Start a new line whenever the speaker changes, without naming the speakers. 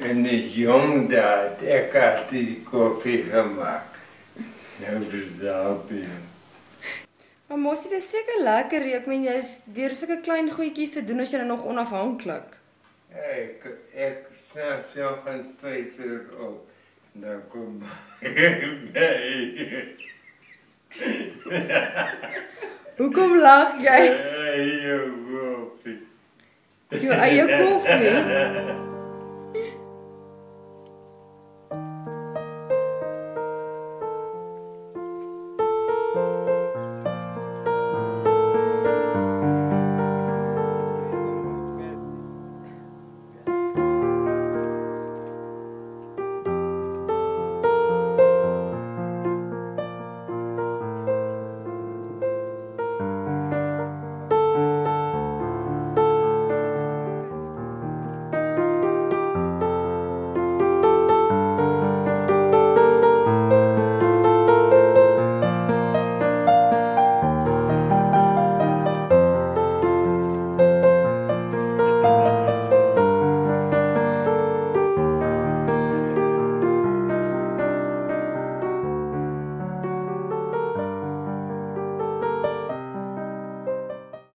En die jong daar, ek het die koffie gemaak. Nou verslaap jy.
Maar mos dit is seker lekker, ek meen jy's deur sulke klein goedjies te doen as jy dan nog onafhanklik.
Ek snap zo van 5 uur op. Dan kom nee.
Hoekom lag jy?
Jou koffie.
Jou eie koffie?